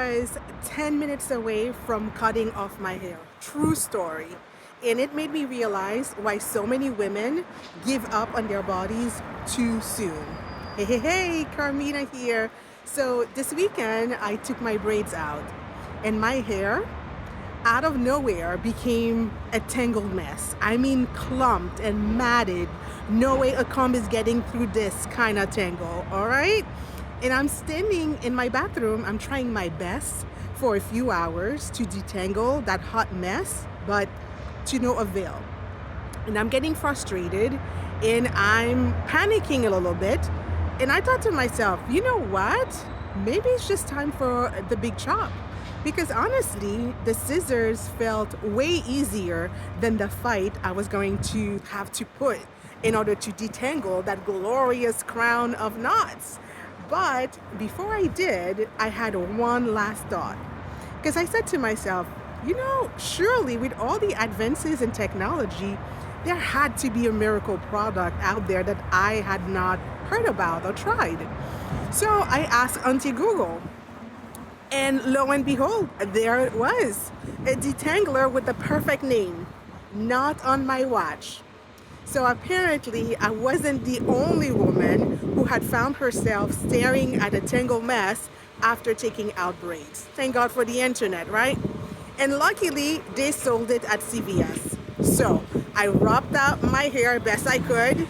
was 10 minutes away from cutting off my hair. True story. And it made me realize why so many women give up on their bodies too soon. Hey, Carmina here. So this weekend, I took my braids out, and my hair, out of nowhere, became a tangled mess. I mean, clumped and matted. No way a comb is getting through this kind of tangle, all right? And I'm standing in my bathroom. I'm trying my best for a few hours to detangle that hot mess, but to no avail. And I'm getting frustrated and I'm panicking a little bit. And I thought to myself, you know what? Maybe it's just time for the big chop. Because honestly, the scissors felt way easier than the fight I was going to have to put in order to detangle that glorious crown of knots. But before I did, I had one last thought. Because I said to myself, surely with all the advances in technology, there had to be a miracle product out there that I had not heard about or tried. So I asked Auntie Google. And lo and behold, there it was. A detangler with the perfect name. Not on my watch. So apparently I wasn't the only woman who had found herself staring at a tangled mess after taking out braids. Thank God for the internet, right? And luckily they sold it at CVS. So I wrapped up my hair best I could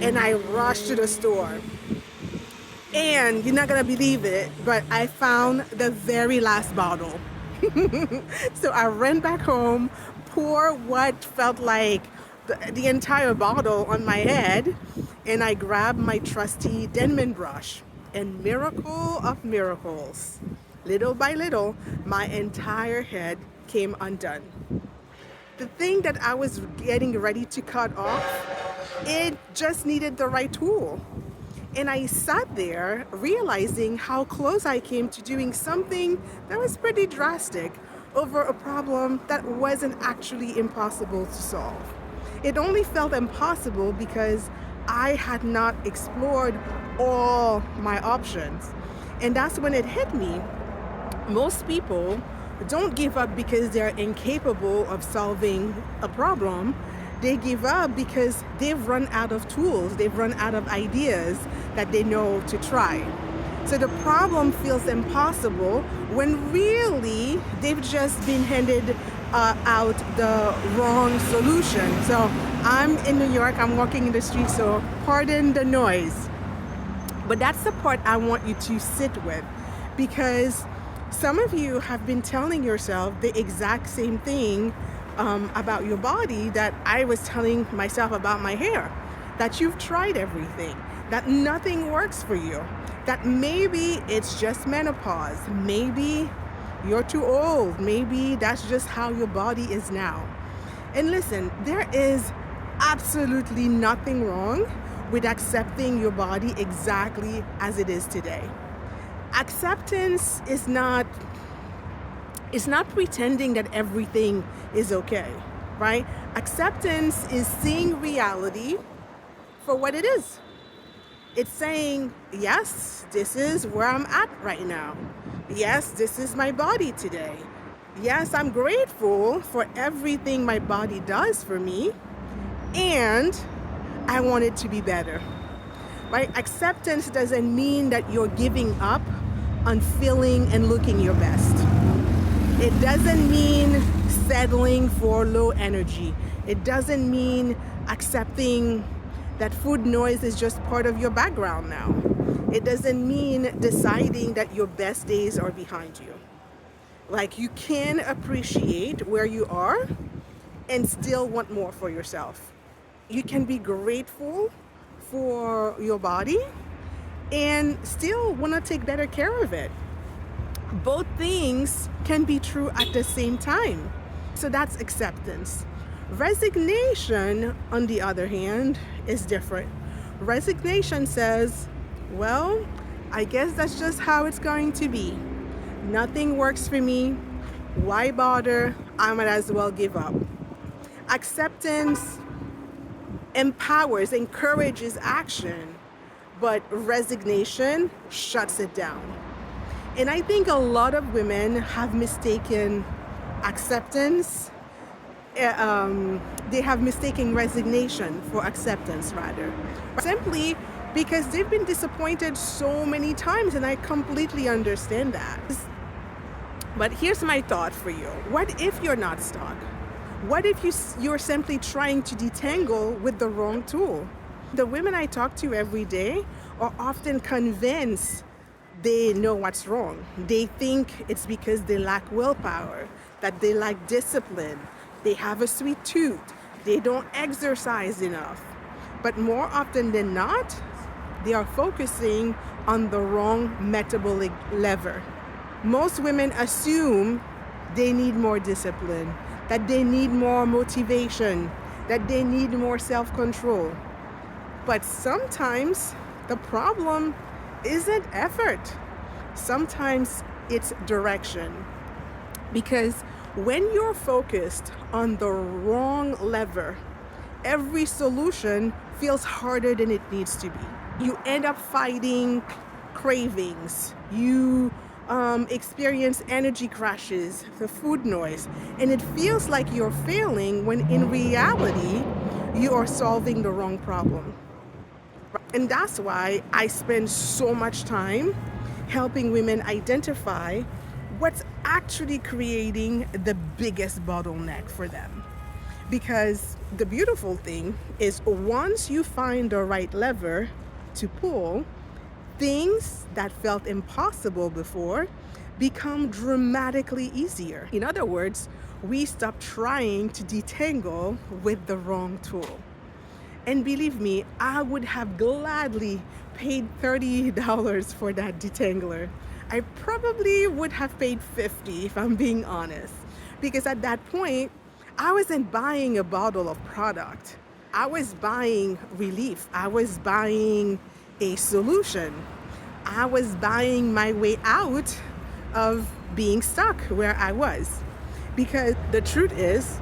and I rushed to the store. And you're not gonna believe it, but I found the very last bottle. So I ran back home, poured what felt like the entire bottle on my head, and I grabbed my trusty Denman brush. And miracle of miracles, little by little, my entire head came undone. The thing that I was getting ready to cut off, it just needed the right tool. And I sat there realizing how close I came to doing something that was pretty drastic over a problem that wasn't actually impossible to solve. It only felt impossible because I had not explored all my options. And that's when it hit me. Most people don't give up because they're incapable of solving a problem. They give up because they've run out of tools, they've run out of ideas that they know to try. So the problem feels impossible when really they've just been handed out the wrong solution. So I'm in New York, I'm walking in the street, so pardon the noise. But that's the part I want you to sit with, because some of you have been telling yourself the exact same thing about your body that I was telling myself about my hair. That you've tried everything, that nothing works for you, that maybe it's just menopause, maybe you're too old, maybe that's just how your body is now. And listen, there is absolutely nothing wrong with accepting your body exactly as it is today. Acceptance is not pretending that everything is okay, right? Acceptance is seeing reality for what it is. It's saying, yes, this is where I'm at right now. Yes, this is my body today. Yes, I'm grateful for everything my body does for me, and I want it to be better, right? Acceptance doesn't mean that you're giving up on feeling and looking your best. It doesn't mean settling for low energy. It doesn't mean accepting that food noise is just part of your background now. It doesn't mean deciding that your best days are behind you. Like, you can appreciate where you are and still want more for yourself. You can be grateful for your body and still want to take better care of it. Both things can be true at the same time. So that's acceptance. Resignation, on the other hand, is different. Resignation says, well, I guess that's just how it's going to be. Nothing works for me. Why bother? I might as well give up. Acceptance empowers, encourages action, but resignation shuts it down. And I think a lot of women have mistaken acceptance, they have mistaken resignation for acceptance, rather. Simply because they've been disappointed so many times, and I completely understand that. But here's my thought for you. What if you're not stuck? What if you're simply trying to detangle with the wrong tool? The women I talk to every day are often convinced they know what's wrong. They think it's because they lack willpower, that they lack discipline, they have a sweet tooth, they don't exercise enough. But more often than not, they are focusing on the wrong metabolic lever. Most women assume they need more discipline, that they need more motivation, that they need more self-control. But sometimes the problem isn't effort. Sometimes it's direction. Because when you're focused on the wrong lever, every solution feels harder than it needs to be. You end up fighting cravings. You experience energy crashes, the food noise, and it feels like you're failing when in reality you are solving the wrong problem. And that's why I spend so much time helping women identify what's actually creating the biggest bottleneck for them. Because the beautiful thing is, once you find the right lever to pull, things that felt impossible before become dramatically easier. In other words, we stop trying to detangle with the wrong tool. And believe me, I would have gladly paid $30 for that detangler. I probably would have paid $50 if I'm being honest. Because at that point, I wasn't buying a bottle of product. I was buying relief. I was buying a solution. I was buying my way out of being stuck where I was. Because the truth is,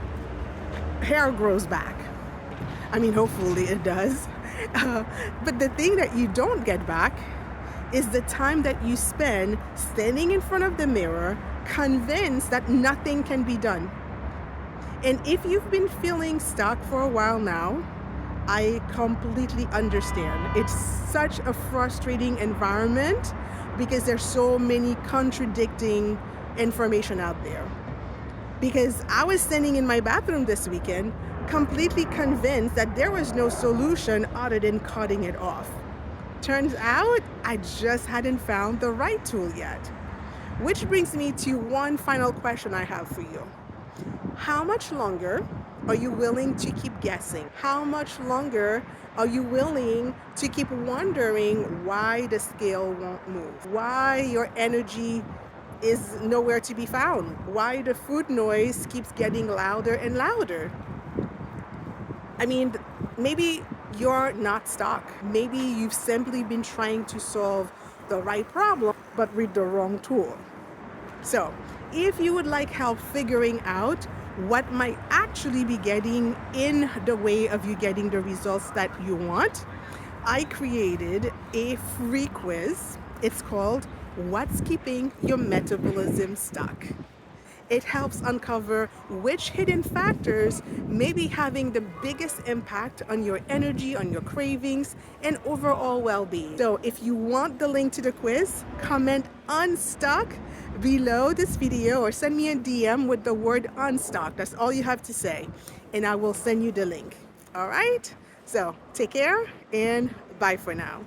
hair grows back. I mean, hopefully it does. But the thing that you don't get back is the time that you spend standing in front of the mirror, convinced that nothing can be done. And if you've been feeling stuck for a while now, I completely understand. It's such a frustrating environment because there's so many contradicting information out there. Because I was standing in my bathroom this weekend, completely convinced that there was no solution other than cutting it off. Turns out I just hadn't found the right tool yet. Which brings me to one final question I have for you. How much longer are you willing to keep guessing? How much longer are you willing to keep wondering why the scale won't move? Why your energy is nowhere to be found? Why the food noise keeps getting louder and louder? I mean, maybe you're not stuck. Maybe you've simply been trying to solve the right problem, but with the wrong tool. So, if you would like help figuring out what might actually be getting in the way of you getting the results that you want, I created a free quiz. It's called What's Keeping Your Metabolism Stuck? It helps uncover which hidden factors may be having the biggest impact on your energy, on your cravings, and overall well-being. So if you want the link to the quiz, comment unstuck below this video or send me a DM with the word unstuck. That's all you have to say, and I will send you the link. All right? So take care and bye for now.